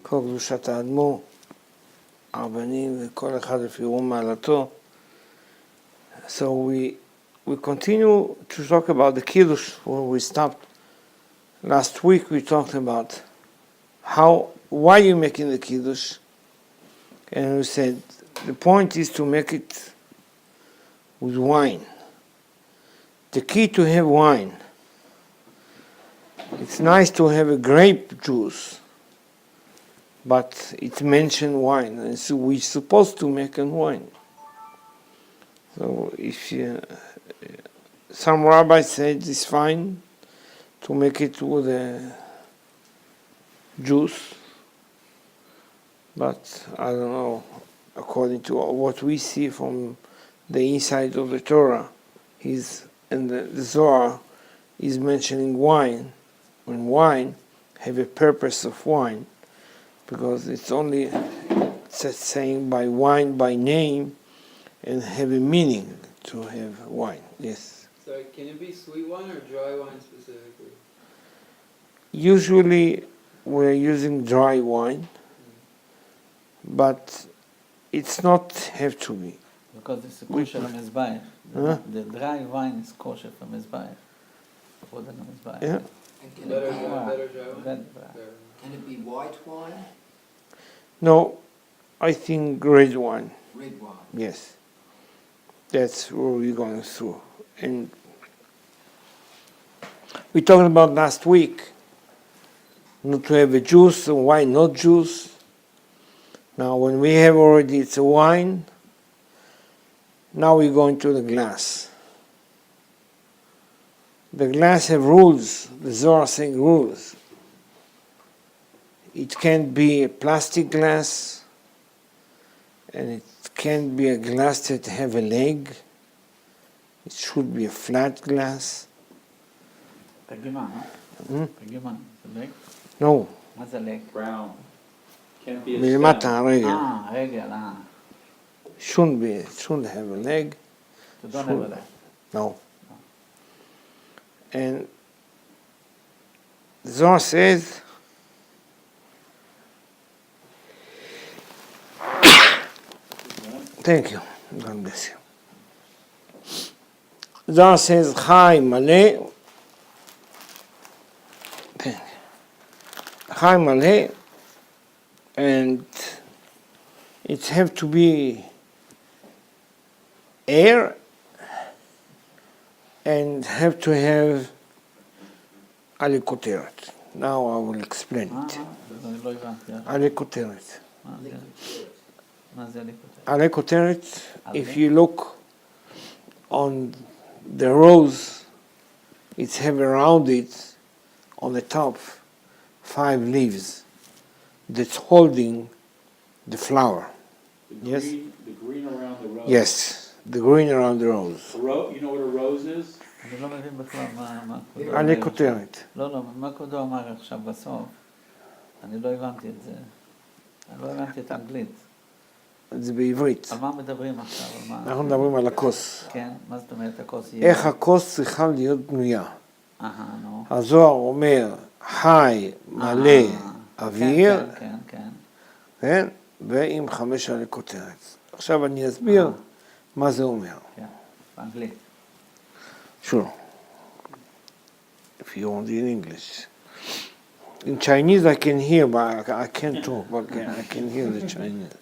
כל קדושת האדמו"ר, הרבנים וכל אחד לפי רום מעלתו. So we continue to talk about the Kiddush where we stopped. Last week we talked about why you're making the Kiddush, and we said the point is to make it with wine. The key to have wine, it's nice to have a grape juice, but it mentioned wine, and so we're supposed to make a wine. So if some rabbis said it's fine to make it with a juice, but I don't know, according to what we see from the inside of the Torah, and the Zohar is mentioning wine, when wine have a purpose of wine, because it's only saying by wine by name and have a meaning to have wine. Yes. Sorry, can it be sweet wine or dry wine specifically? Usually we're using dry wine, but it's not have to be. Because it's kosher mizbeach. The dry wine is kosher for mizbeach. Yeah. Better dry wine? Can it be white wine? No, I think red wine. Red wine? Yes. That's what we're going through. And we talked about last week, not to have a juice, and why not juice. Now when we have already it's a wine, now we go into the glass. The glass have rules, the Zohar saying rules. It can't be a plastic glass, and it can't be a glass that have a leg. It should be a flat glass. פגימה, לא? פגימה, זה לג? No. מה זה לג? Brown. Can't be a מלמטה stem. הרגל. רגל, Shouldn't have a leg. You don't have a leg. No. And Zohar says, thank you, God bless you. Zohar says, Chai Maleh, Chai Maleh, and it have to be air, and have to have Ali Koteret. Now I will explain it. לא הבנתי. Ali Koteret. מה זה ליקוטר? Ali Koteret, if you look on the rose, it's have around it, on the top, 5 leaves that's holding the flower. Yes? The green around the rose. Yes, the green around the rose. You know what a rose is? אני לא מבין בכלל מה כבודו Ali אומר. Koteret. לא, מה כבודו אמר עכשיו בסוף? אני לא הבנתי את זה. אני לא הבנתי את האנגלית. זה בעברית. על מה מדברים עכשיו? אנחנו מדברים על הכוס. כן, מה זאת אומרת הכוס? איך הכוס צריכה להיות בנויה. נו. הזוהר אומר, חי, מלא, אוויר, כן. ועם 5 עלי כותרת. עכשיו אני אסביר מה זה אומר. כן, באנגלית. Sure. If you want in English. In Chinese I can hear, but I can't talk, but I can hear the Chinese.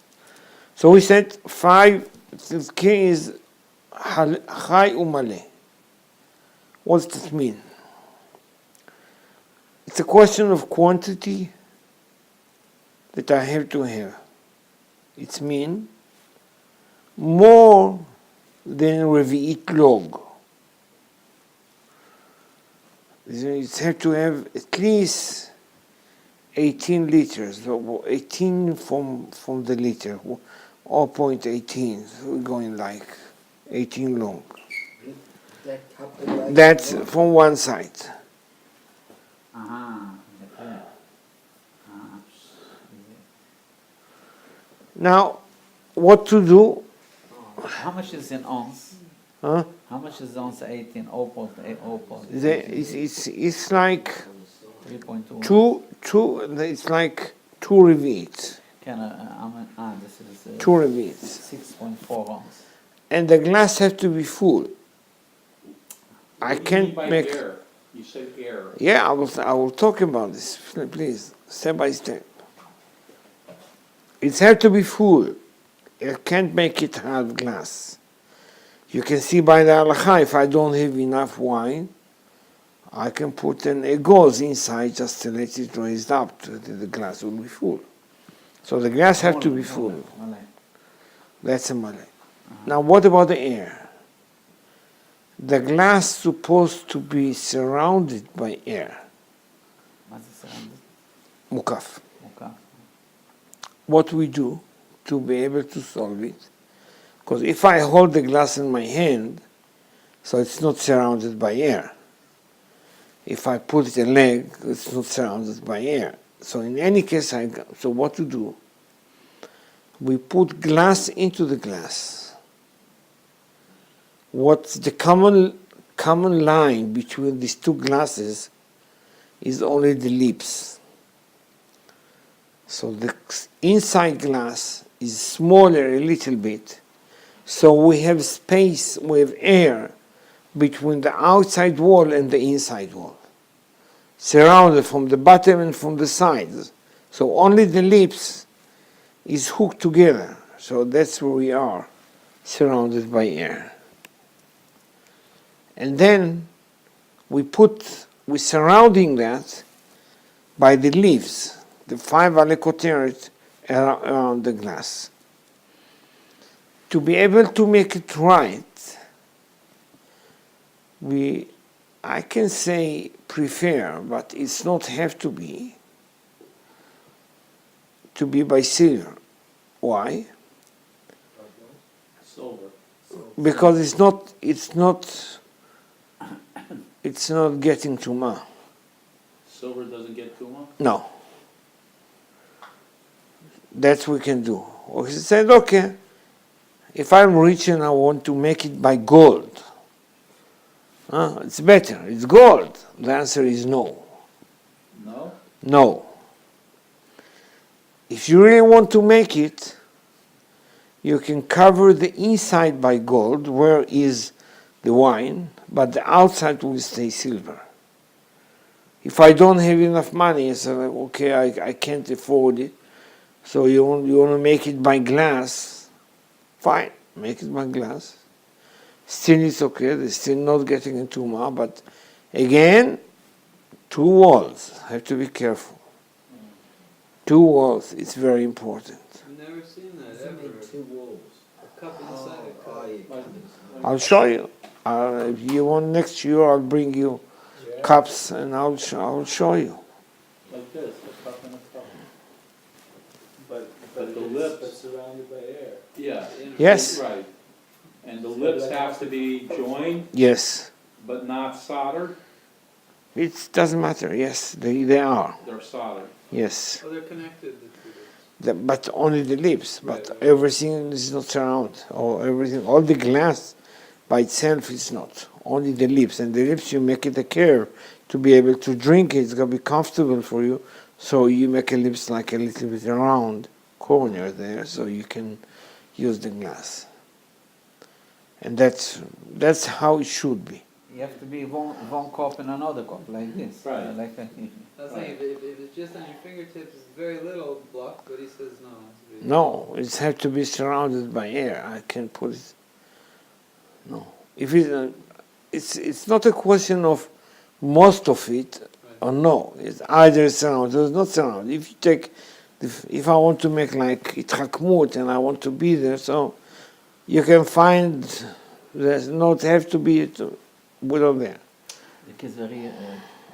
So we said 5, the key is Chai Umale. What does that mean? It's a question of quantity that I have to have. It's mean more than Revi'it log. It have to have at least 18 liters, 18 from the liter, 0.18, so we're going like 18 long. That's from one side. Now, what to do? How much is an ounce? Huh? How much is ounce 18? 0.8? It's like 3.2. it's like 2 2 reveats. כן, this is 2 reveats. 6.4 ounce. And the glass has to be full. I What do you mean can't by make. air? You said air. Yeah, I will talk about this, please, step by step. It has to be full. You can't make it half glass. You can see by the halakha, if I don't have enough wine, I can put an egos inside just to let it raise up, so that the glass will be full. So the glass has to be full. That's a malay. Now what about the air? The glass supposed to be surrounded by air. מה זה surrounded? Mukaf. מוקף. What we do to be able to solve it, because if I hold the glass in my hand, so it's not surrounded by air. If I put it a leg, it's not surrounded by air. So in any case, so what to do? We put glass into the glass. What's the common line between these two glasses is only the lips. So the inside glass is smaller a little bit, so we have space, we have air between the outside wall and the inside wall, surrounded from the bottom and from the sides. So only the lips is hooked together. So that's where we are, surrounded by air. And then we're surrounding that by the leaves, the 5 alekoteret around the glass. To be able to make it right, I can say prefer, but it's not have to be by silver. Why? Silver. Because it's not getting tuma. Silver doesn't get too much? No. That we can do. Or he said, okay, if I'm rich and I want to make it by gold, it's better, it's gold. The answer is no. No? No. If you really want to make it, you can cover the inside by gold, where is the wine, but the outside will stay silver. If I don't have enough money, I say, okay, I can't afford it, so you want to make it by glass, fine, make it by glass. Still it's okay, they're still not getting into ma, but again, 2 walls, have to be careful. 2 walls, it's very important. I've never seen that Does it ever. mean 2 walls? A cup inside a cup. I'll show you. If you want next year, I'll bring you cups and I'll show you. Like this, a cup and a cup. But the lips. surrounded by air. Yeah. Yes. Right. And the lips have to be joined, Yes. but not soldered? It doesn't matter. Yes, they are. They're soldered. Yes. Oh, they're connected, the two. But only the lips. But Right. everything is not surrounded. Or everything, all the glass by itself is not. Only the lips. And the lips, you make it a curve to be able to drink it. It's going to be comfortable for you. So you make a lips like a little bit round corner there, so you can use the glass. And that's how it should be. You have to be one cup and another cup, like this. Right. Like a, I was saying, if it's just on your fingertips, it's very little block, but he says no. It's big. No, it has to be surrounded by air. I can't put it. No, if it's not a question of most of it or no. It's either surrounded or not surrounded. If you take, if I want to make like itchakmut and I want to be there, so you can find there's not have to be without there. כזרי,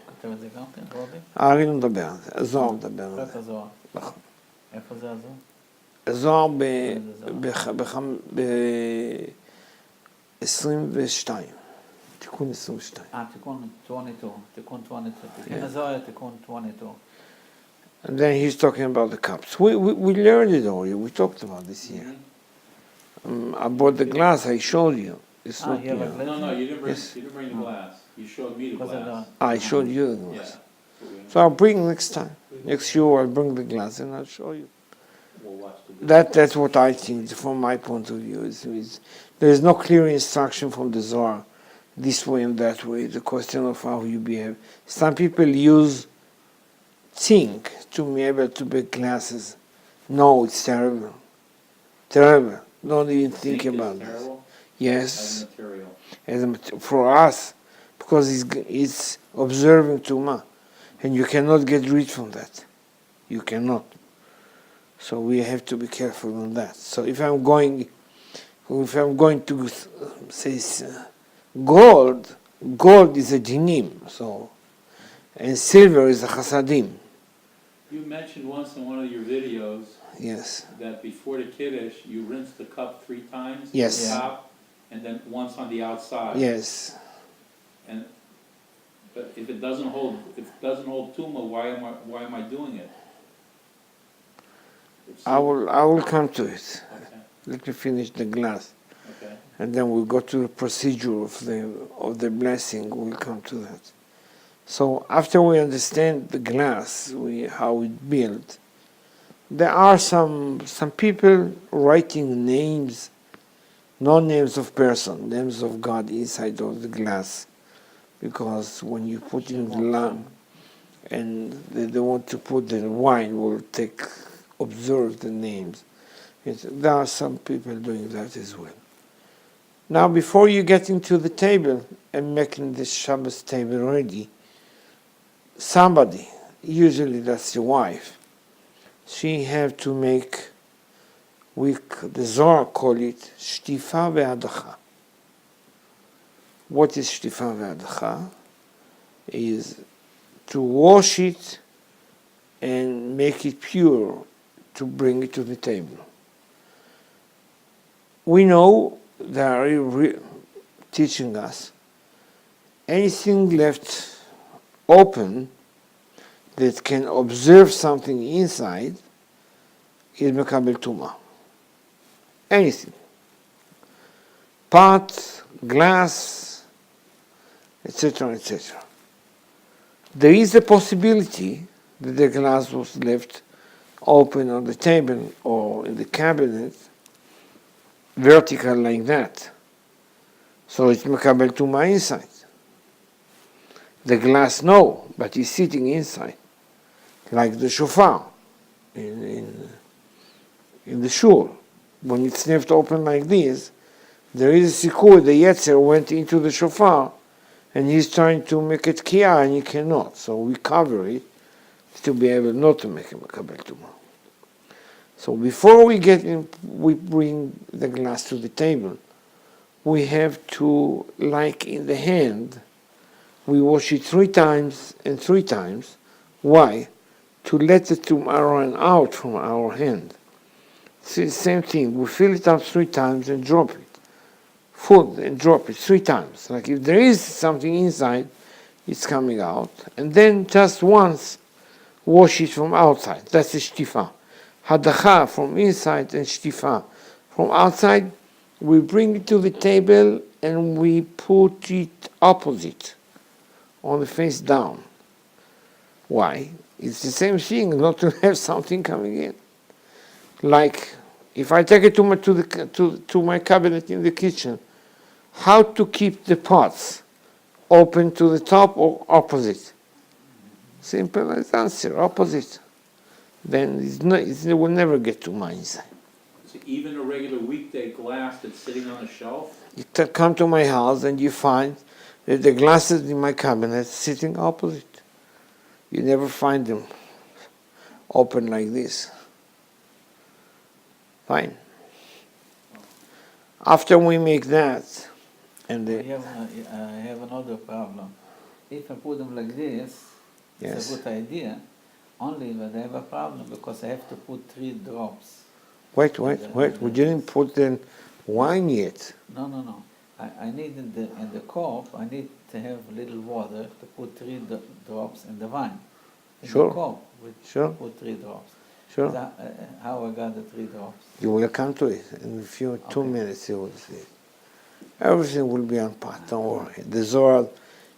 כותב את זה גם כן, רובי? אני לא מדבר על זה, הזוהר מדבר על רק זה. הזוהר. נכון. איפה זה הזוהר? הזוהר ב-22, תיקון 22. תיקון 22, תיקון 22. תיקון הזוהר, תיקון 22. And then he's talking about the cups. We learned it already, we talked about this here. I bought the glass, I showed you. It's not you have a here. glass? No, you didn't bring, Yes. you didn't bring the glass. You showed me the Because of glass. I showed you the Yeah. glass. So I'll bring next time. We Next year I'll bring the glass and I'll show you. We'll watch the video. That's what I think from my point of view. There is no clear instruction from the Zohar, this way and that way. The question of how you behave. Some people think to be able to make glasses. No, it's terrible. Terrible. Don't even think Zinc is about it. terrible Yes, as a material. for us, because it's observing Tumah, and you cannot get rid from that. You cannot. So we have to be careful on that. So if I'm going to say gold is a dinim. So, and silver is a chasadim. You mentioned once in one of your videos Yes. that before the Kiddush, you rinse the cup 3 times. Yes. On top, and then once on the outside. Yes. And but if it doesn't hold tuma, why am I doing it? I will come to it. Okay. Let me finish the glass, Okay. and then we'll go to the procedure of the blessing. We'll come to that. So after we understand the glass, how it built, there are some people writing names, not names of person, names of God inside of the glass, because when you put in the lamp and they want to put the wine, will observe the names. There are some people doing that as well. Now, before you get into the table and making the Shabbos table ready, somebody, usually that's the wife, she have to make, the Zohar call it shtifa ve'adacha. What is shtifa ve'adacha? Is to wash it and make it pure to bring it to the table. We know they are teaching us anything left open that can observe something inside is mekabel tumah. Anything. Pot, glass, etc., etc. There is a possibility that the glass was left open on the table or in the cabinet, vertical like that. So it's mekabel tumah inside. The glass, no, but it's sitting inside, like the shofar in the shul. When it's left open like this, there is a sikur, the Yetzer went into the shofar, and he's trying to make it kiyah, and he cannot. So we cover it to be able not to make a mekabel tumah. So before we bring the glass to the table, we have to, like in the hand, we wash it 3 times and 3 times. Why? To let the tumah run out from our hand. See, same thing. We fill it up 3 times and drop it. Food and drop it 3 times. Like if there is something inside, it's coming out. And then just once, wash it from outside. That's the shtifa. Hadacha from inside and shtifa from outside. We bring it to the table and we put it opposite, on the face down. Why? It's the same thing, not to have something coming in. Like if I take it to my cabinet in the kitchen, how to keep the pots open to the top or opposite? Simple as answer, opposite. Then it will never get to my inside. So even a regular weekday glass that's sitting on a shelf? You come to my house and you find that the glasses in my cabinet sitting opposite. You never find them open like this. Fine. After we make that, and I have another problem. If I put them like this, yes. it's a good idea, only that I have a problem because I have to put 3 drops. Wait, we didn't put the wine yet. No. I need in the cup, I need to have a little water to put 3 drops in the wine. In Sure. the cup, Sure. put 3 drops. Sure. How I got the 3 drops? You will come to it in a few 2 minutes. You will see. Everything will be on pot. Don't worry. The Zohar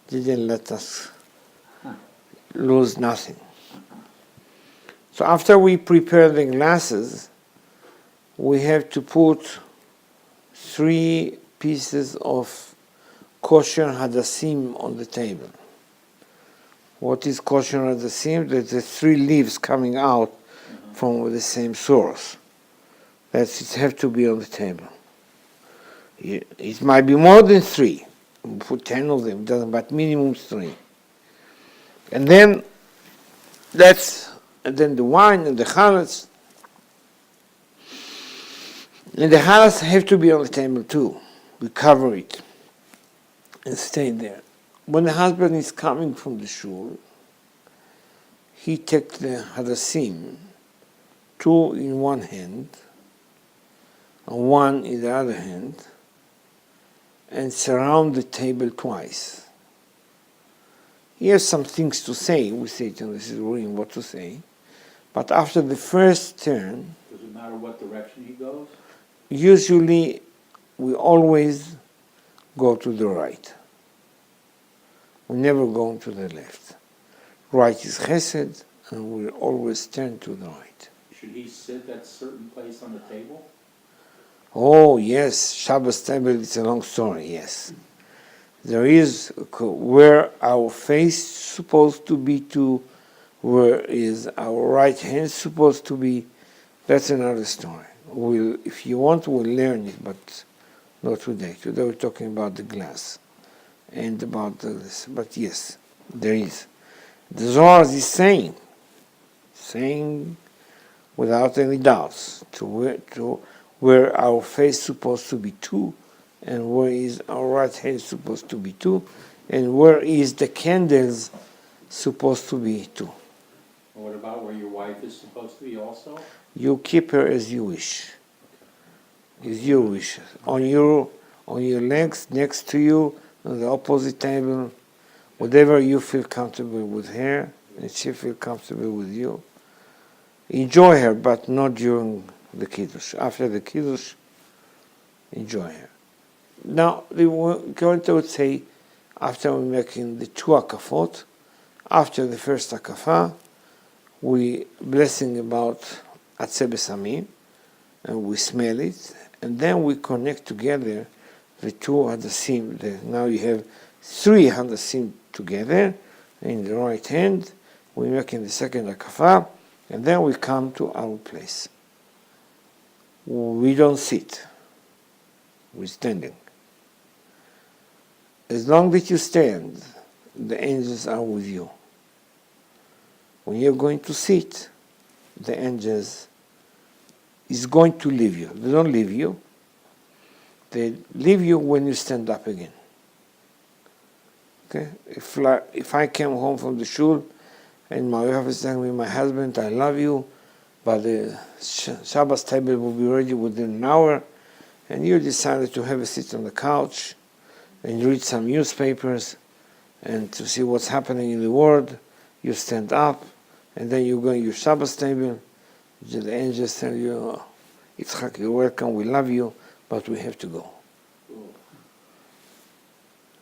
didn't let us lose nothing. So after we prepare the glasses, we have to put 3 pieces of kosher hadassim on the table. What is kosher hadassim? There's the 3 leaves coming out from the same source. It have to be on the table. It might be more than 3. Put 10 of them, doesn't, but minimum 3. And then the wine and the chalas. And the chalas have to be on the table too. We cover it and stay there. When the husband is coming from the shul, he takes the hadassim, 2 in one hand and 1 in the other hand, and surround the table twice. He has some things to say. We say to him, this is really what to say. But after the first turn, Does it matter what direction he goes? usually we always go to the right. We never go to the left. Right is chesed, and we always turn to the right. Should he sit at a certain place on the table? Oh, yes, Shabbos table, it's a long story, yes. There is where our face supposed to be to, where is our right hand supposed to be. That's another story. If you want, we'll learn it, but not today. Today we're talking about the glass and about this. But yes, there is. The Zohar is saying without any doubts, to where our face supposed to be 2, and where is our right hand supposed to be 2, and where is the candles supposed to be 2. What about where your wife is supposed to be also? You keep her as you wish. As you wish. On your legs, next to you, on the opposite table, whatever you feel comfortable with her, and she feel comfortable with you. Enjoy her, but not during the Kiddush. After the Kiddush, enjoy her. Now, the Kohen would say, after we're making the 2 akafot, after the first akafa, we blessing about atzeh besamim, and we smell it, and then we connect together the 2 hadassim. Now you have 3 hadassim together in the right hand. We making the second akafa, and then we come to our place. We don't sit. We're standing. As long as you stand, the angels are with you. When you're going to sit, the angels is going to leave you. They don't leave you. They leave you when you stand up again. Okay? If I came home from the shul and my wife is telling me, my husband, I love you, but the Shabbos table will be ready within an hour, and you decided to have a seat on the couch and read some newspapers and to see what's happening in the world, you stand up, and then you go to your Shabbos table. The angels tell you, Yitzchak, you're welcome, we love you, but we have to go.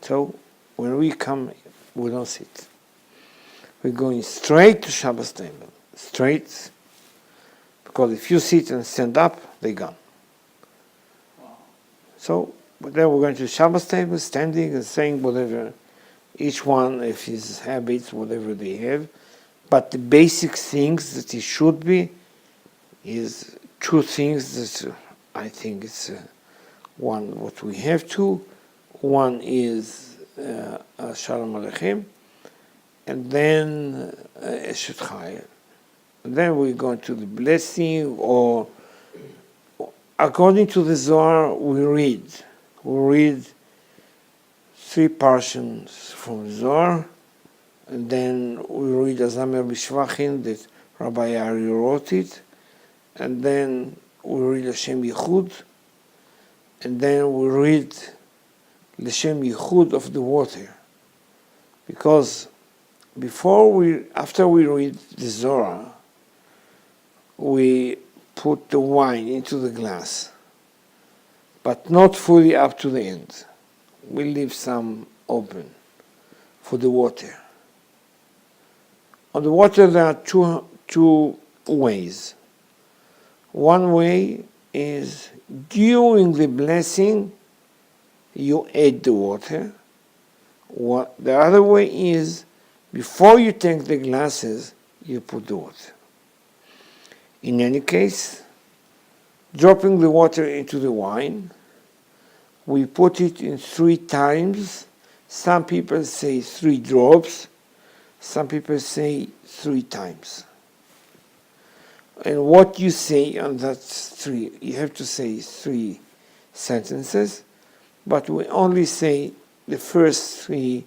So when we come, we don't sit. We're going straight to Shabbos table. Straight. Because if you sit and stand up, they're gone. So, but then we're going to Shabbos table, standing and saying whatever, each one of his habits, whatever they have. But the basic things that it should be is 2 things that I think it's one, what we have to. One is Shalom Aleichem, and then Eshet Chayil. Then we go to the blessing, or according to the Zohar, we read 3 portions from the Zohar, and then we read Azamer B'Shvachim that Rabbi Ari wrote it, and then we read Hashem Yichud, and then we read L'Shem Yichud of the water, because after we read the Zohar, we put the wine into the glass, but not fully up to the end. We leave some open for the water. On the water there are two ways. One way is during the blessing, you add the water. The other way is before you take the glasses, you put the water. In any case, dropping the water into the wine, we put it in 3 times. Some people say 3 drops. Some people say 3 times. And what you say on that 3, you have to say 3 sentences, but we only say the first 3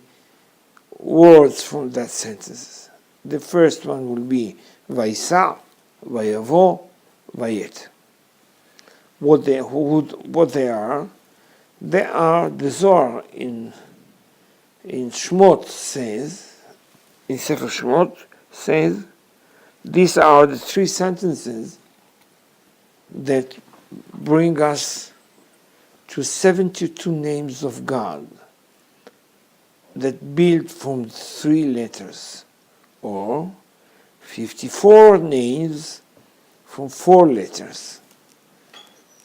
words from that sentence. The first one will be Vaisa, Vayavo, Vayet. What they are? They are, the Zohar in Shmot says, in Sefer Shmot says, these are the 3 sentences that bring us to 72 names of God that build from 3 letters, or 54 names from 4 letters.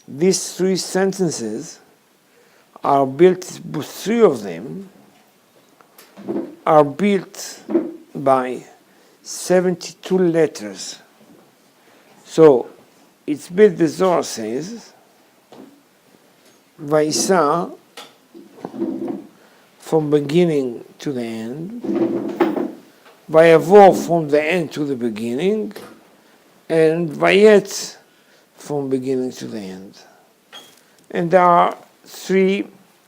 These 3 sentences are built, 3 of them are built by 72 letters. So it's built, the Zohar says, Vaisa, from beginning to the end, Vayavo, from the end to the beginning, and Vayet, from beginning to the end. And there are 3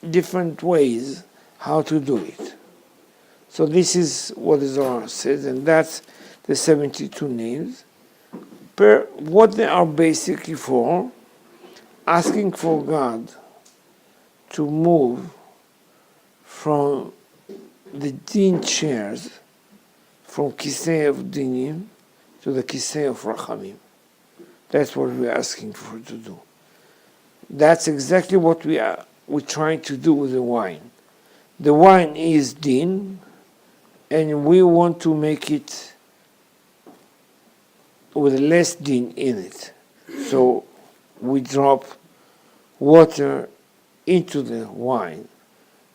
different ways how to do it. So this is what the Zohar says, and that's the 72 names. What they are basically for, asking for God to move from the din chairs, from Kisei of Dinim to the Kisei of Rachamim. That's what we're asking for to do. That's exactly what we're trying to do with the wine. The wine is din, and we want to make it with less din in it. So we drop water into the wine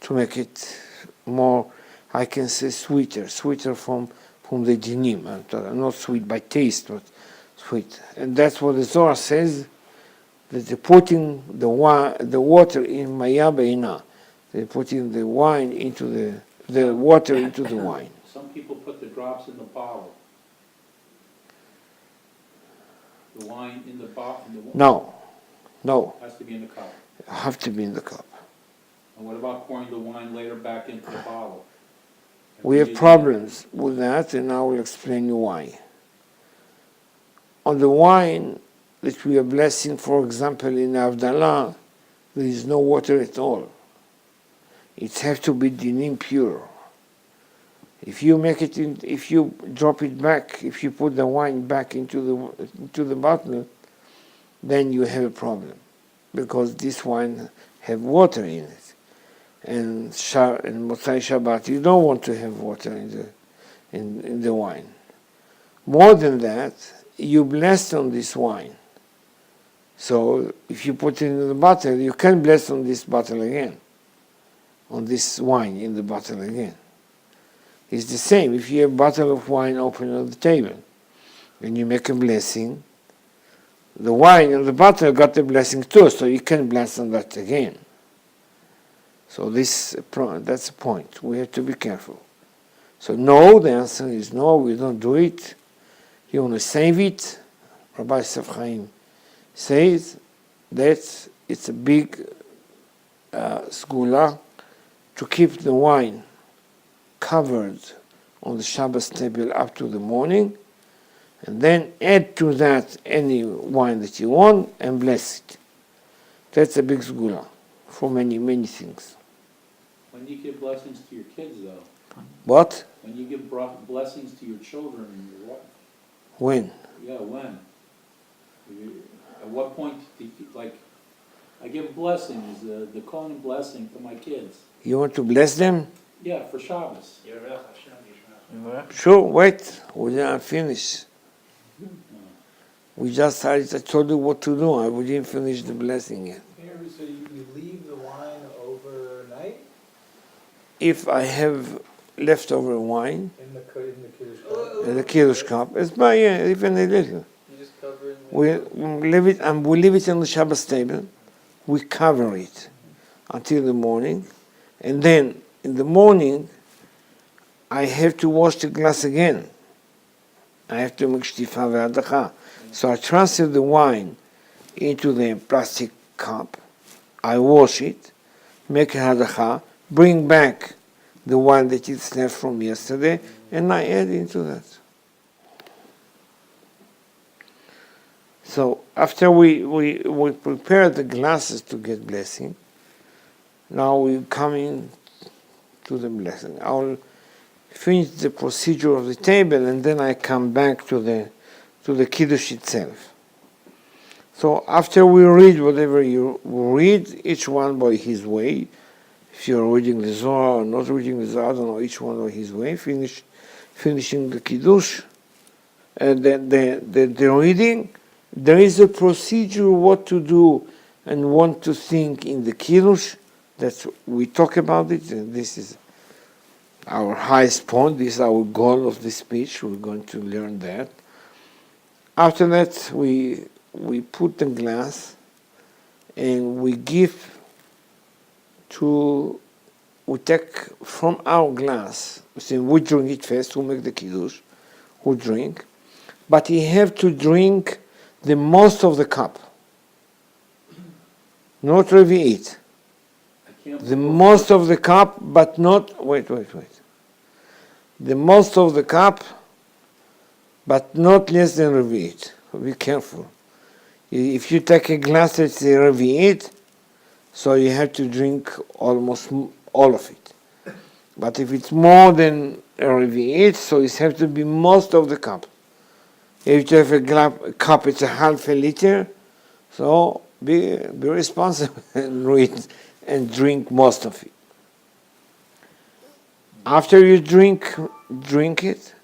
to make it more, I can say, sweeter from the dinim. Not sweet by taste, but sweet. And that's what the Zohar says, that they're putting the water in Maya Beina. They're putting the wine into the water into the wine. Some people put the drops in the bottle. The wine in the bottle. No. Has to be in the cup. Have to be in the cup. And what about pouring the wine later back into the bottle? We have problems with that, and I will explain you why. On the wine that we are blessing, for example, in Avdalah, there is no water at all. It has to be dinim pure. If you make it if you drop it back, if you put the wine back into the bottle, then you have a problem, because this wine have water in it. And Motzai Shabbat, you don't want to have water in the wine. More than that, you blessed on this wine. So if you put it in the bottle, you can bless on this bottle again, on this wine in the bottle again. It's the same. If you have a bottle of wine open on the table, and you make a blessing, the wine in the bottle got the blessing too, so you can bless on that again. So that's the point. We have to be careful. So no, the answer is no, we don't do it. You want to save it. Rabbi Yosef Chaim says that it's a big sgula to keep the wine covered on the Shabbos table up to the morning, and then add to that any wine that you want and bless it. That's a big sgula for many, many things. When you give blessings to your kids, though. What? When you give blessings to your children and your wife. When? Yeah, when? At what point do you, like, I give blessings, the Kohen blessing to my kids. You want to bless them? Yeah, for Shabbos. Sure, wait, we're not finished. I told you what to do. We didn't finish the blessing yet. So you leave the wine overnight If I have leftover wine in the Kiddush cup? in the Kiddush cup, it's by even a little. You just cover it. We leave it, and we leave it on the Shabbat table. We cover it until the morning, and then in the morning, I have to wash the glass again. I have to make shtifa ve'adacha. So I transfer the wine into the plastic cup. I wash it, make a hadacha, bring back the wine that is left from yesterday, and I add into that. So after we prepare the glasses to get blessing, now we come in to the blessing. I'll finish the procedure of the table, and then I come back to the Kiddush itself. So after we read whatever you read, each one by his way. If you're reading the Zohar or not reading the Zohar, I don't know, each one by his way. Finishing the Kiddush, and the reading. There is a procedure what to do and what to think in the Kiddush. That's we talk about it, and this is our highest point. This is our goal of the speech. We're going to learn that. After that, we put the glass and we take from our glass. So we drink it first. We make the Kiddush. We drink, but you have to drink the most of the cup, not Reuveny. The most of the cup, but not, wait. The most of the cup, but not less than Reuveny. Be careful. If you take a glass that's a Reuveny, so you have to drink almost all of it. But if it's more than a Reuveny, so it has to be most of the cup. If you have a cup, it's a half a liter, so be responsible and read and drink most of it. After you drink it,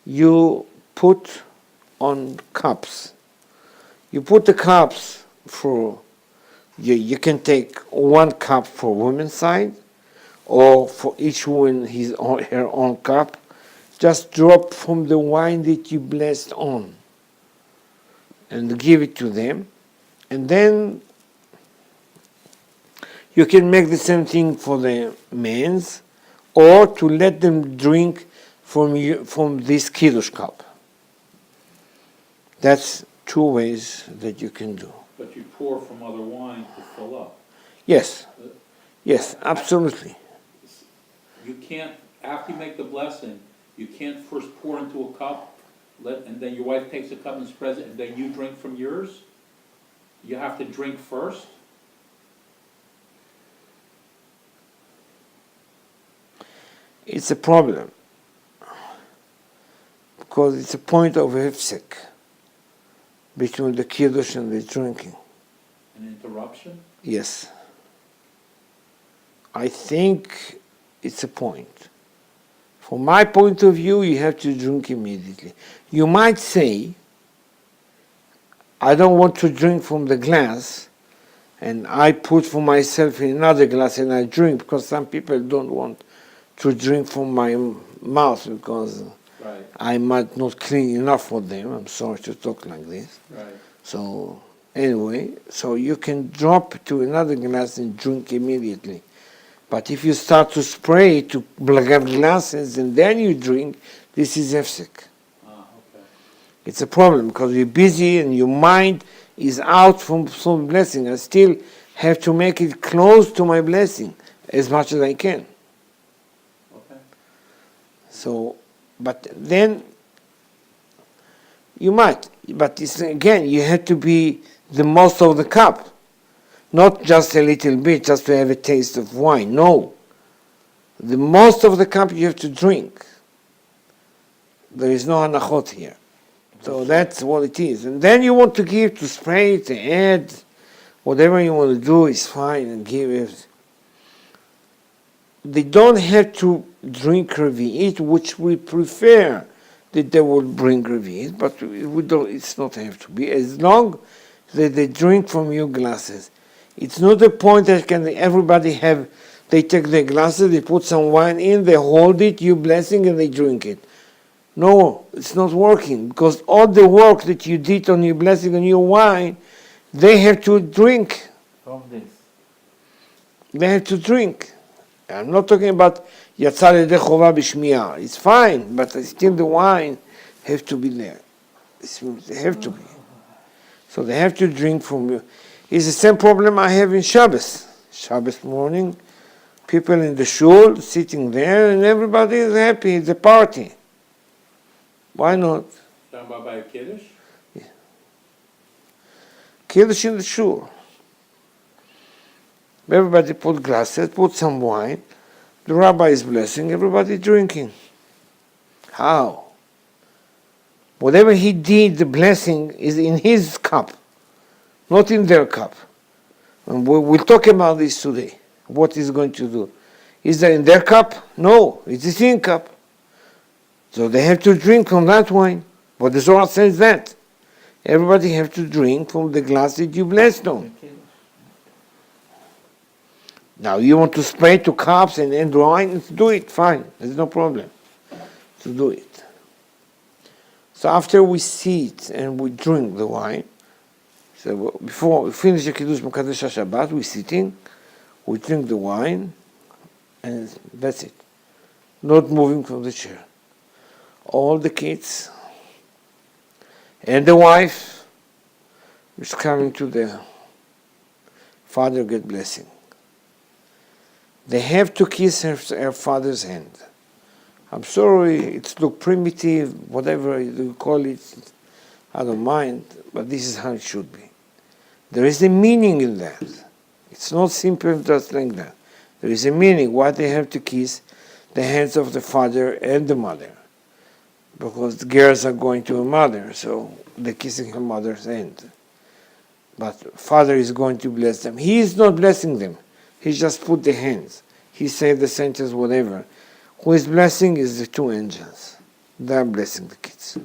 you put on cups. You put the cups for, you can take 1 cup for women's side, or for each woman her own cup. Just drop from the wine that you blessed on and give it to them. And then you can make the same thing for the men's, or to let them drink from this Kiddush cup. That's 2 ways that you can do. But you pour from other wine to fill up. Yes, absolutely. You can't, after you make the blessing, you can't first pour into a cup, and then your wife takes a cup and spreads it, and then you drink from yours? You have to drink first? It's a problem, because it's a point of hefsek between the Kiddush and the drinking. An interruption? Yes. I think it's a point. From my point of view, you have to drink immediately. You might say, I don't want to drink from the glass, and I put for myself in another glass and I drink, because some people don't want to drink from my mouth because Right. I might not clean enough for them. I'm sorry to talk like this. Right. So anyway, so you can drop to another glass and drink immediately. But if you start to spray to glasses and then you drink, this is hefsek. Okay. It's a problem because you're busy and your mind is out from some blessing. I still have to make it close to my blessing as much as I can. Okay. So, but then you might. But it's, again, you have to be the most of the cup. Not just a little bit, just to have a taste of wine. No. The most of the cup you have to drink. There is no hanachot here. So that's what it is. And then you want to give, to spray, to add, whatever you want to do is fine and give it. They don't have to drink Reuveny, which we prefer that they will bring reveal, but we don't. It's not have to be as long that they drink from your glasses. It's not a point that can everybody have. They take their glasses, they put some wine in, they hold it, you blessing, and they drink it. No, it's not working because all the work that you did on your blessing and your wine, they have to drink. From this. They have to drink. I'm not talking about יצא לידי חובה בשמיעה. It's fine, but still the wine have to be there. They have to be. So they have to drink from you. It's the same problem I have in Shabbos. Shabbos morning, people in the shul sitting there and everybody is happy. It's a party. Why not? Talking about by a Kiddush? Kiddush in the shul. Everybody put glasses, put some wine. The rabbi is blessing, everybody drinking. How? Whatever he did, the blessing is in his cup, not in their cup. And we'll talk about this today, what he's going to do. Is that in their cup? No, it's his in cup. So they have to drink from that wine. But the Zohar says that. Everybody have to drink from the glass that you blessed on. Now you want to spray to cups and wine, do it, fine. There's no problem to do it. So after we sit and we drink the wine, so before we finish the Kiddush Mekadesh Shabbat, we're sitting, we drink the wine, and that's it. Not moving from the chair. All the kids and the wife is coming to the father get blessing. They have to kiss her father's hand. I'm sorry, it's look primitive, whatever you call it, I don't mind, but this is how it should be. There is a meaning in that. It's not simple just like that. There is a meaning why they have to kiss the hands of the father and the mother. Because the girls are going to a mother, so they're kissing her mother's hand. But father is going to bless them. He is not blessing them. He just put the hands. He said the sentence, whatever. Who is blessing is the two angels. They are blessing the kids. So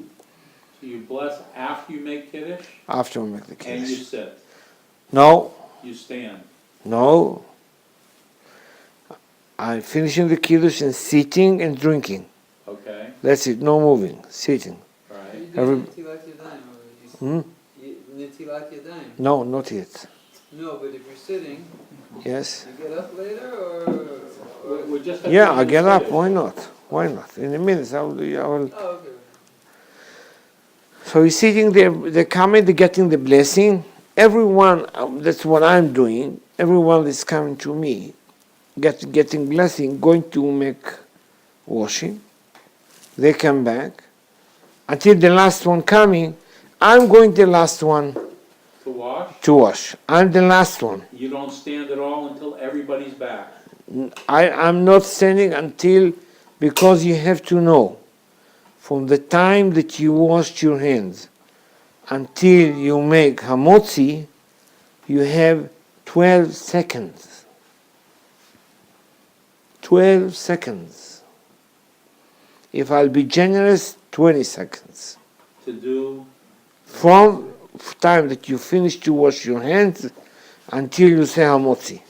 you bless after you make Kiddush? After we make the And you Kiddush. sit. No, You stand. no. I'm finishing the Kiddush and sitting and drinking. Okay. That's it, no moving, sitting. All right. You Every- do Netilat Yadayim already. Hmm? Netilat Yadayim. No, not yet. No, but if you're sitting, Yes? you get up later or We're just Yeah, I get up, why not? Why not? In a minute, I will Oh, okay. So he's sitting there, they're coming, they're getting the blessing. Everyone, that's what I'm doing, everyone is coming to me, getting blessing, going to make washing. They come back. Until the last one coming, I'm going the last one To wash? to wash. I'm the last one. You don't stand at all until everybody's back. I'm not standing until, because you have to know, from the time that you washed your hands until you make hamotzi, you have 12 seconds. 12 seconds. If I'll be generous, 20 seconds. To do, From time that you finish to wash your hands until you say hamotzi.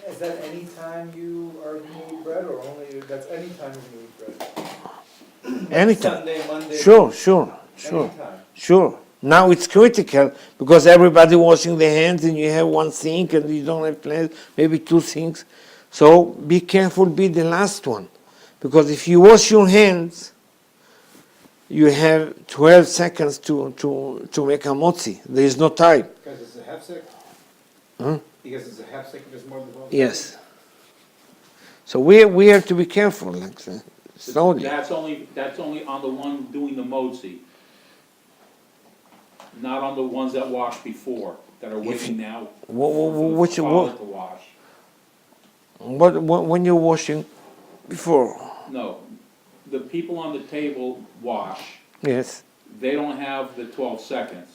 Is that any time you are to eat bread, or only, that's any time you eat bread? Anytime. Sunday, Monday? Sure. Anytime. Sure. Now it's critical because everybody washing their hands and you have one sink and you don't have place, maybe two sinks. So be careful, be the last one. Because if you wash your hands, you have 12 seconds to make a motzi. There is no time. Because it's a hefsek? Huh? Because it's a hefsek, there's more than 12? Yes. So we have to be careful, like slowly. that's only on the one doing the motzi. Not on the ones that washed before, that are waiting now for the father to wash. When you're washing before? No, the people on the table wash. Yes. They don't have the 12 seconds.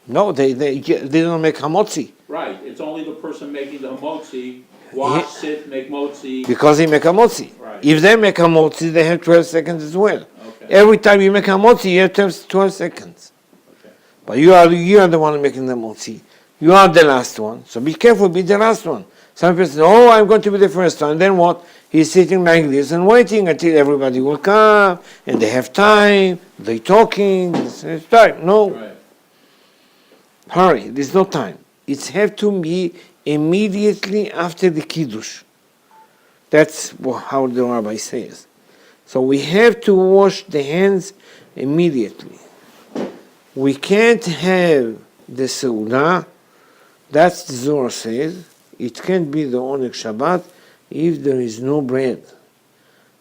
No, they don't make hamotzi. Right, it's only the person making the hamotzi, wash, sit, make motzi. Because they make a motzi. Right. If they make a motzi, they have 12 seconds as well. Okay. Every time you make a motzi, you have to have 12 seconds. Okay. But you are the one making the motzi. You are the last one. So be careful, be the last one. Some people say, oh, I'm going to be the first one. And then what? He's sitting like this and waiting until everybody will come, and they have time, they talking, it's time. No, Right. hurry, there's no time. It has to be immediately after the Kiddush. That's how the rabbi says. So we have to wash the hands immediately. We can't have the Seudah, that's the Zohar says, it can't be the Oneg Shabbat if there is no bread.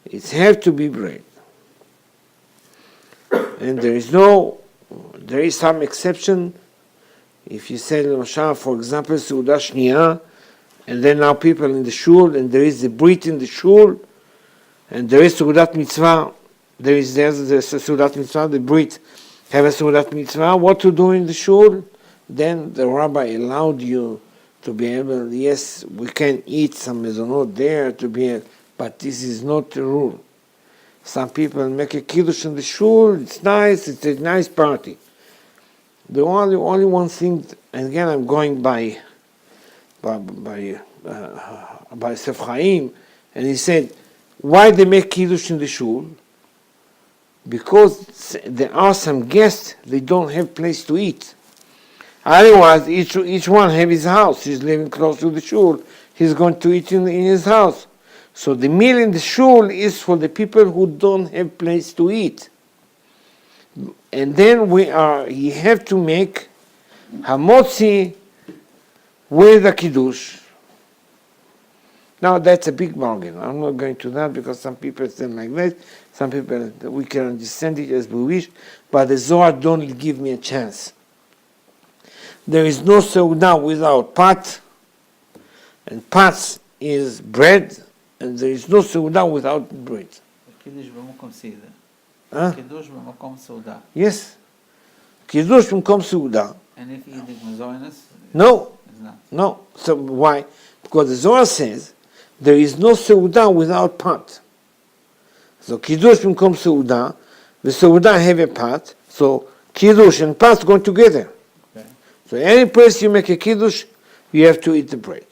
It has to be bread. And there is some exception. If you say, for example, Seudah Shniya, and then now people in the shul, and there is the Brit in the shul, and there is Seudat Mitzvah, there's the Seudat Mitzvah, the Brit have a Seudat Mitzvah, what to do in the shul? Then the rabbi allowed you to be able, yes, we can eat some mezonot there to be, but this is not the rule. Some people make a kiddush in the shul, it's nice, it's a nice party. The only one thing, and again I'm going by Sef Chaim, and he said, why they make kiddush in the shul? Because there are some guests, they don't have place to eat. Otherwise, each one have his house. He's living close to the shul. He's going to eat in his house. So the meal in the shul is for the people who don't have place to eat. And then you have to make hamotzi with a kiddush. Now that's a big bargain. I'm not going to that because some people say like that. Some people, we can understand it as we wish, but the Zohar don't give me a chance. There is no Seudah without pat, and pat is bread, and there is no Seudah without bread. Kiddush במקום סידה. Huh? Kiddush במקום סעודה. Yes. Kiddush במקום Seudah. And if eating mazoinus, No, it's not. no. So why? Because the Zohar says there is no Seudah without pat. So Kiddush במקום Seudah, the Seudah have a pat, so Kiddush and pat go together. Okay. So any place you make a Kiddush, you have to eat the bread.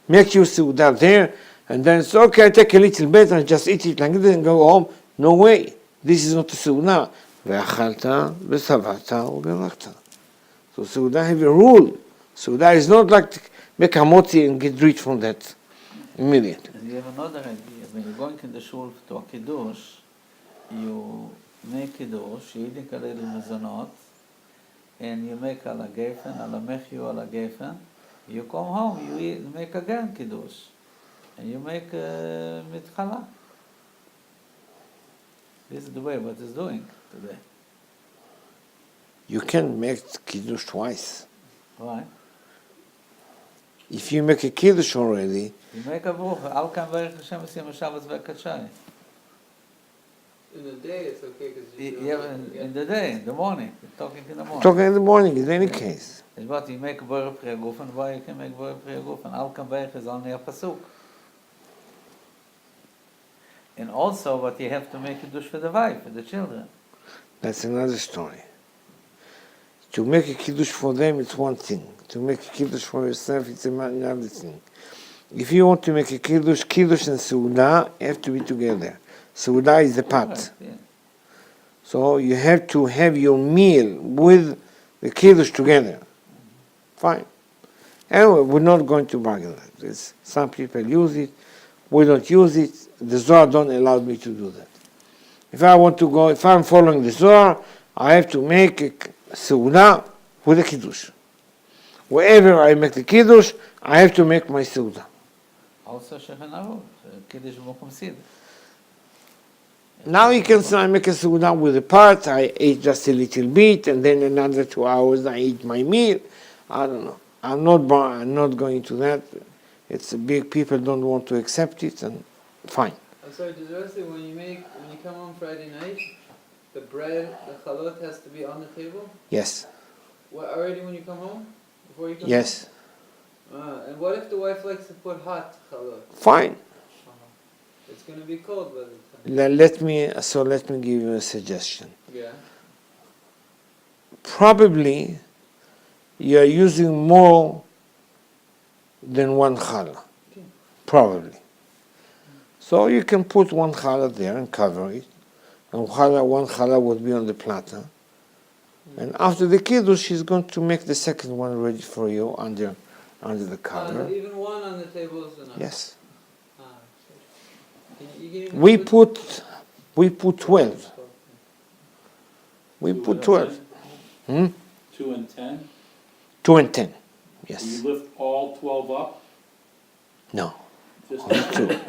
Make your Seudah there, and then it's okay, I take a little bit and just eat it like this and go home. No way. This is not a Seudah. ואכלת ושבעת וברכת. So Seudah have a rule. Seudah is not like make a motzi and get rich from that immediately. And you have another idea. When you're going in the shul to a kiddush, you make kiddush, you eat a little mezonot, and you make a la gefen, a la mechyu, a la gefen. You come home, you make again kiddush, and you make mitchala. This is the way what is doing today. You can make Kiddush twice. Why? If you make a Kiddush already, You make a bruch. Al kan berech Hashem v'sim Shabbos v'katshai. In the day, it's okay because you Yeah, in the day, in the morning, you're talking in the morning. talking in the morning in any case. It's what you make Bore Pri Gufen, why you can make Bore Pri Gufen. Al kan berech is only a pasuk. And also, what you have to make a dush for the wife, for the children. That's another story. To make a Kiddush for them, it's one thing. To make a Kiddush for yourself, it's another thing. If you want to make a Kiddush, Kiddush and Seudah have to be together. Seudah is the pat. Right, yeah. So you have to have your meal with the Kiddush together. Fine. Anyway, we're not going to bargain like this. Some people use it. We don't use it. The Zohar don't allow me to do that. If I'm following the Zohar, I have to make a Seudah with a Kiddush. Wherever I make the Kiddush, I have to make my Seudah. Also, Shechan Aruch, Kiddush Mokum Sid. Now you can say I make a Seudah with a part, I ate just a little bit, and then another 2 hours I eat my meal. I don't know. I'm not going to that. It's a big, people don't want to accept it, and fine. I'm sorry, does the rest when you come home Friday night, the bread, the chalot has to be on the table? Yes. What, already when you come home? Before you come Yes. home? And what if the wife likes to put hot chalot? Fine. It's gonna be cold by the time. Let me give you a suggestion. Yeah. Probably you are using more than one challah. Okay. Probably. So you can put one challah there and cover it, and one challah would be on the platter. And after the kiddush, he's going to make the second one ready for you under the cover. Even one on the table is enough. Yes. Ah, you can even We put 12. We Two put and 12. 10? 2 and 10? 2 and 10. Do Yes. you lift all 12 up? No. Just Only 2.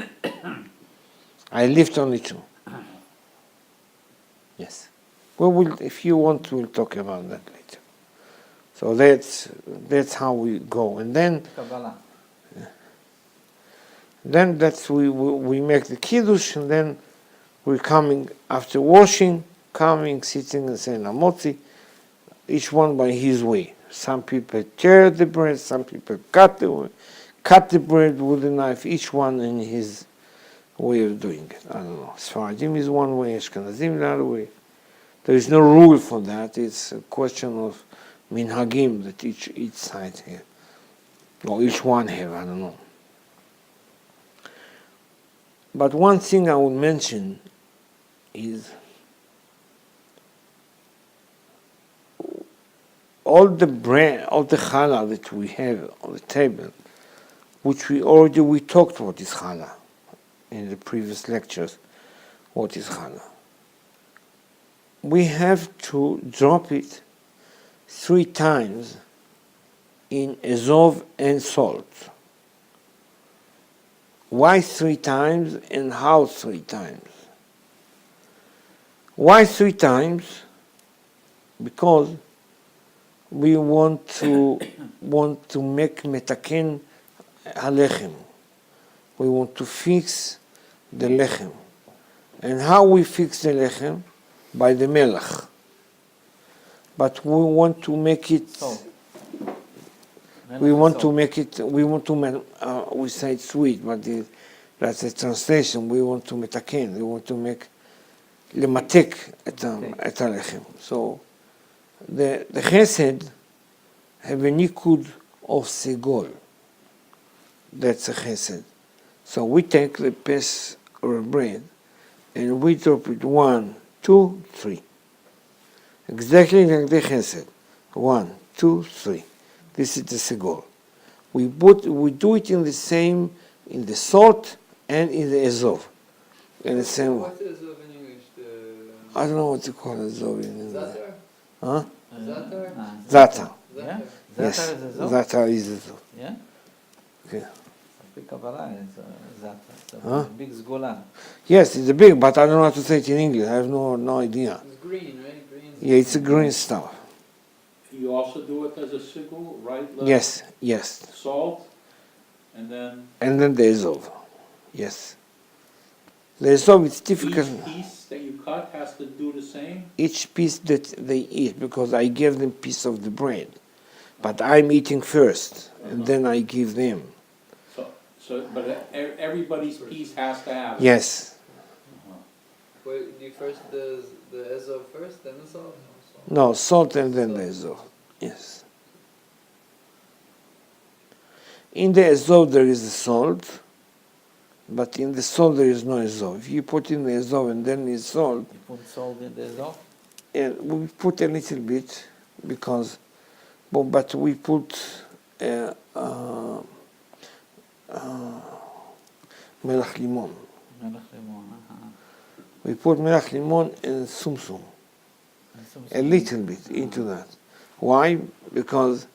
I lift only 2. Yes. Well, if you want, we'll talk about that later. So that's how we go, and then Kabbalah. that's we make the kiddush, and then we're coming after washing, sitting and saying amotzi, each one by his way. Some people tear the bread, some people cut the bread with a knife, each one in his way of doing it. I don't know. Sfaradim is one way, Ashkenazim the other way. There is no rule for that. It's a question of minhagim that each side have, or each one have. I don't know. But one thing I would mention is all the bread, all the challah that we have on the table, which we talked what is challah in the previous lectures. What is challah? We have to drop it 3 times in azov and salt. Why 3 times and how 3 times? Why 3 times? Because we want to make metaken halechem. We want to fix the lechem. And how we fix the lechem? By the melach. But we want to make it. We say it's sweet, but that's a translation. We want to metaken. We want to make lematek et halechem. So the chesed have a nikud of segol. That's a chesed. So we take the piece of bread and we drop it 1, 2, 3. Exactly like the chesed. 1, 2, 3. This is the segol. We do it in the salt and in the azov. In the same. What's azov in English? I don't know what to call azov in English. Zatar? Huh? Zatar? Zata. Yeah? Yes. Zatar is a zot? Zata is azov. Yeah? Okay. Big Kabbalah is Zatar. It's a Huh? big Sgula. Yes, it's a big, but I don't know how to say it in English. I have no idea. It's green, right? Green. Yeah, it's a green stuff. You also do it as a sigil, right? Yes. Salt, and then And then the azov. Yes. The azov is difficult. each piece that you cut has to do the same? Each piece that they eat, because I give them piece of the bread. But I'm eating first, and then I give them. But everybody's piece has to have it. Yes. Wait, do you first the azov first, then the salt? No, salt and then the azov. Yes. In the azov there is the salt, but in the salt there is no azov. If you put in the azov and then the salt, You put salt in the zot? we put a little bit because, but we put melach limon. Melech limon. We put melach limon and sumsum. A little bit into that. Why? Because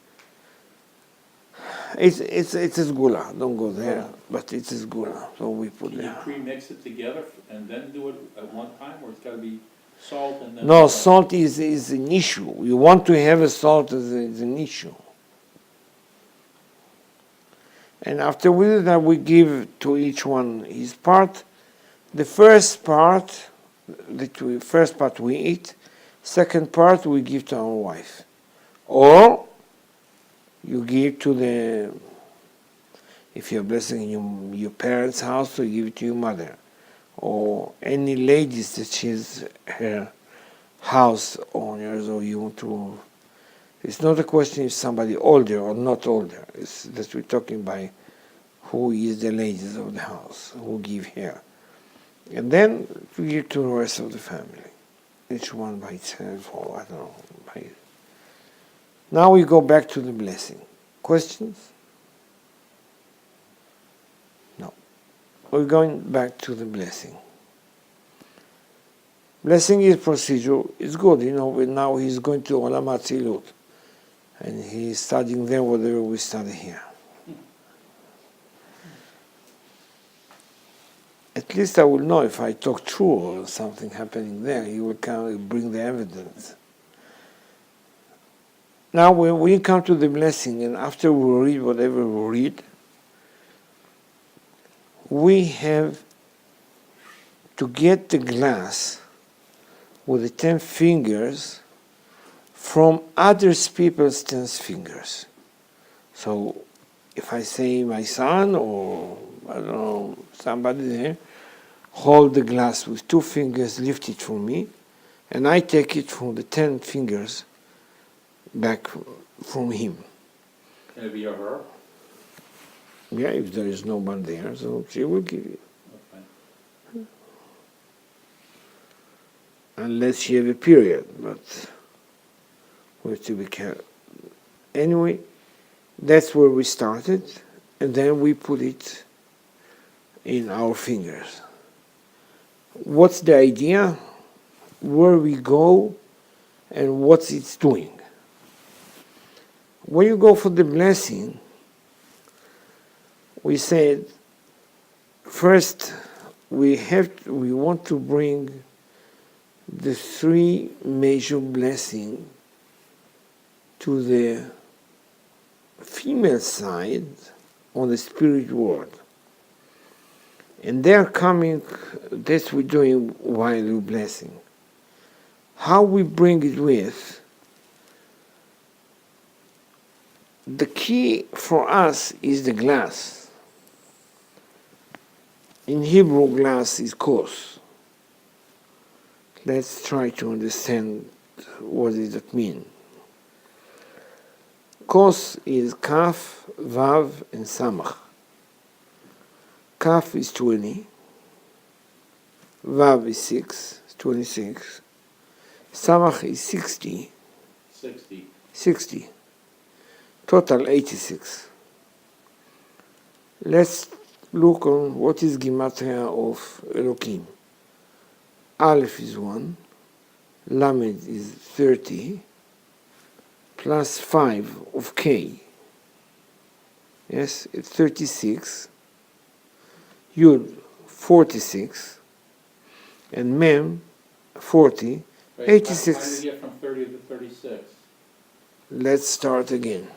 it's a sgula. Don't go there, but it's a sgula. So we put Can you there. pre-mix it together and then do it at one time, or it's gotta be salt and then? No, salt is an issue. You want to have a salt as an issue. And after we do that, we give to each one his part. The first part we eat. Second part we give to our wife, or you give to if you're blessing in your parents' house, so you give it to your mother. or any ladies that she's her house owners, or you want to. It's not a question if somebody older or not older. It's that we're talking by who is the ladies of the house, who give here. And then we give to the rest of the family, each one by itself, or I don't know. Now we go back to the blessing. Questions? No. We're going back to the blessing. Blessing is procedure. It's good, now he's going to Olam HaTzilut. And he's studying there whatever we study here. At least I will know if I talk true or something happening there. He will come and bring the evidence. Now when we come to the blessing, and after we read whatever we read, we have to get the glass with the 10 fingers from other people's 10 fingers. So if I say my son, or I don't know, somebody there, hold the glass with 2 fingers, lift it from me, and I take it from the 10 fingers back from him. Can it be a her? Yeah, if there is no one there, so she will give it. Okay. Unless she have a period, but we have to be careful. Anyway, that's where we started, and then we put it in our fingers. What's the idea? Where we go and what it's doing. When you go for the blessing, we said first we want to bring the 3 major blessings to the female side on the spirit world. And they're coming, that's we're doing while we're blessing. How we bring it with, the key for us is the glass. In Hebrew, glass is kos. Let's try to understand what does that mean. Kos is kaf, vav, and samach. Kaf is 20, vav is 6, 26, samach is 60. 60. Total 86. Let's look on what is Gematria of Elohim. Aleph is 1, Lamed is 30, plus 5 of K. Yes, it's 36. Yud 46, and Mem 40, Right, 86. How did you get from 30 to 36? Let's start again.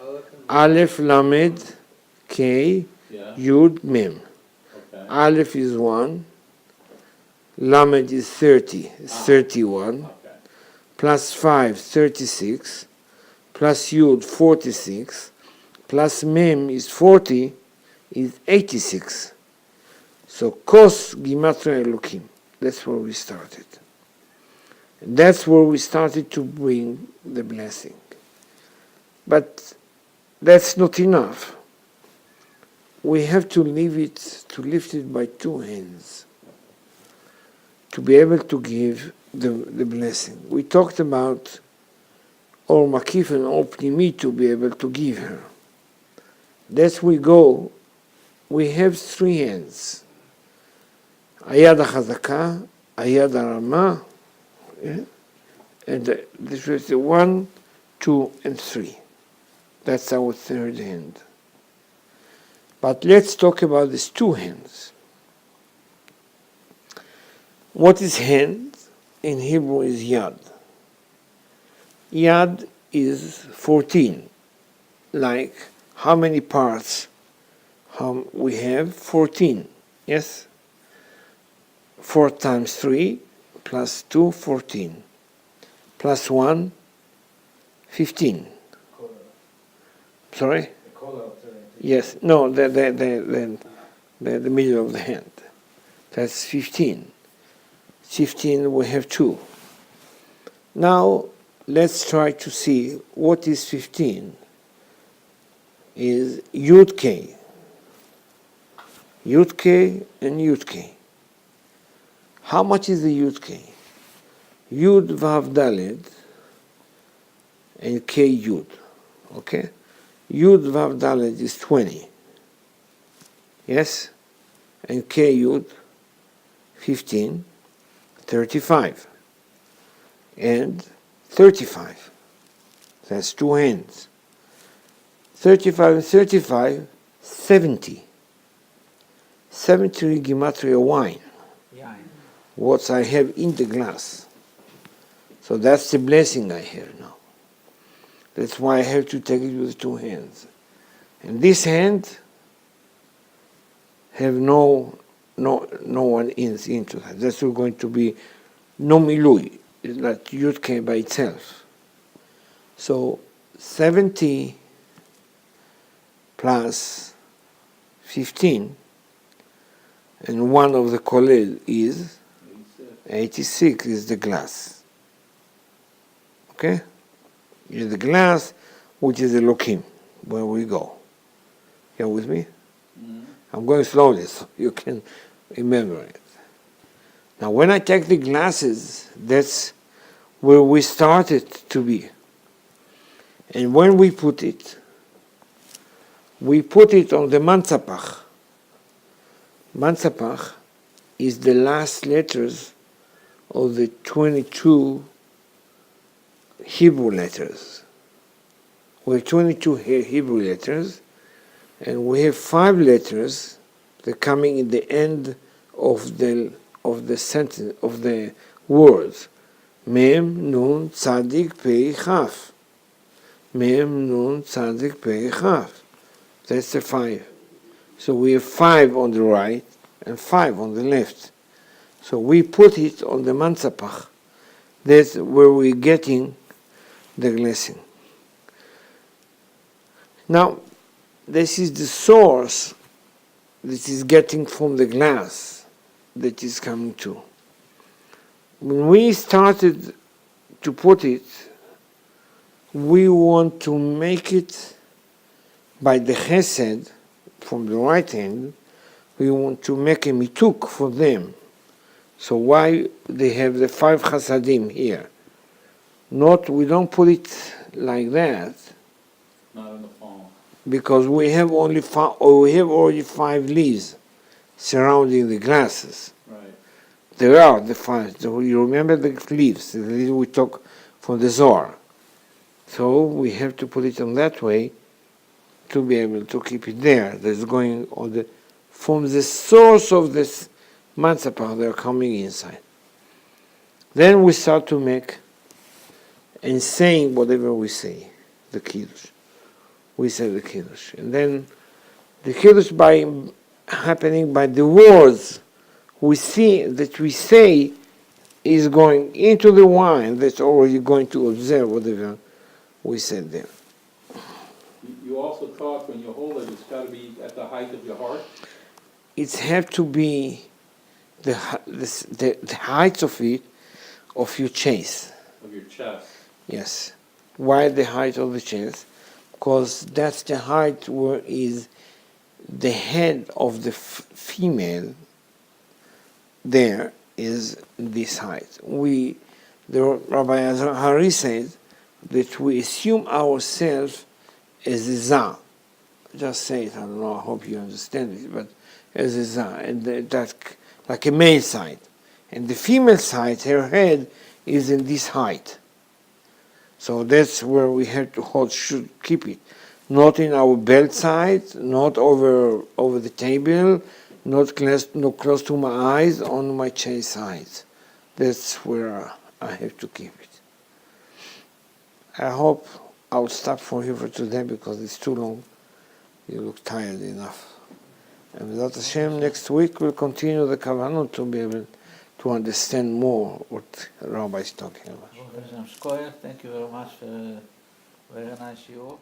Aleph and Aleph, Lamed, K, Yeah, Yud, Mem. okay. Aleph is 1, Lamed is 30, 31, Okay. plus 5, 36, plus Yud, 46, plus Mem is 40, is 86. So Kos Gematria Elohim. That's where we started. And that's where we started to bring the blessing. But that's not enough. We have to lift it by 2 hands to be able to give the blessing. We talked about or Makif and or Pnimi to be able to give her. That's we go. We have 3 hands. Ayad HaChazaka, Ayad HaRama, and this was the 1, 2, and 3. That's our 3rd hand. But let's talk about these 2 hands. What is hand? In Hebrew is Yad. Yad is 14. Like how many parts? We have 14. Yes? 4 times 3 plus 2, 14. Plus 1, 15. Sorry? Yes. No, the middle of the hand. That's 15. 15 we have 2. Now let's try to see what is 15. Is Yud K. Yud K and Yud K. How much is the Yud K? Yud Vav Daled and K Yud. Okay? Yud Vav Daled is 20. Yes? And K Yud 15, 35. And 35. That's 2 hands. 35 and 35, 70. 70 gematria wine. What I have in the glass. So that's the blessing I have now. That's why I have to take it with 2 hands. And this hand have no one into that. That's going to be no milui. It's like Yud by itself. So 70 plus 15, and one of the kolel is 86 is the glass. Okay? Is the glass, which is the Elohim, where we go. You with me? Mm-hmm. I'm going slowly so you can remember it. Now when I take the glasses, that's where we started to be. And when we put it on the Mantzapach. Mantzapach is the last letters of the 22 Hebrew letters. We have 22 Hebrew letters, and we have 5 letters that coming in the end of the sentence of the words. Mem Nun Tzadik Pei Chaf. Mem Nun Tzadik Pei Chaf. That's the 5. So we have 5 on the right and 5 on the left. So we put it on the Mantzapach. That's where we're getting the blessing. Now, this is the source that is getting from the glass that is coming to. When we started to put it, we want to make it by the chesed from the right hand. We want to make a mituk for them. So why they have the 5 chasadim here? We don't put it like that. Not in the palm. Because we have only 5 leaves surrounding the glasses. Right. There are the 5. So you remember the leaves we took from the Zohar. So we have to put it on that way to be able to keep it there. That's going on from the source of this Mantzapach, they're coming inside. Then we start to make and saying whatever we say, the Kiddush. We say the Kiddush. And then the Kiddush happening by the words we see that we say is going into the wine that's already going to observe whatever we said there. You also taught when you hold it, it's got to be at the height of your heart. It have to be the height of it, of your chest. Of your chest. Yes. Why the height of the chest? Because that's the height where is the head of the female. There is this height. The Rabbi Hari said that we assume ourselves as a Zah. Just say it, I don't know, I hope you understand it, but as a Zah, and that like a male side. And the female side, her head is in this height. So that's where we have to should keep it. Not in our belt side, not over the table, not close to my eyes, on my chest side. That's where I have to keep it. I hope I'll stop for you for today because it's too long. You look tired enough. And without Hashem, next week we'll continue the Kavanot to be able to understand more what Rabbi is talking about. Thank you very much for a very nice shiur.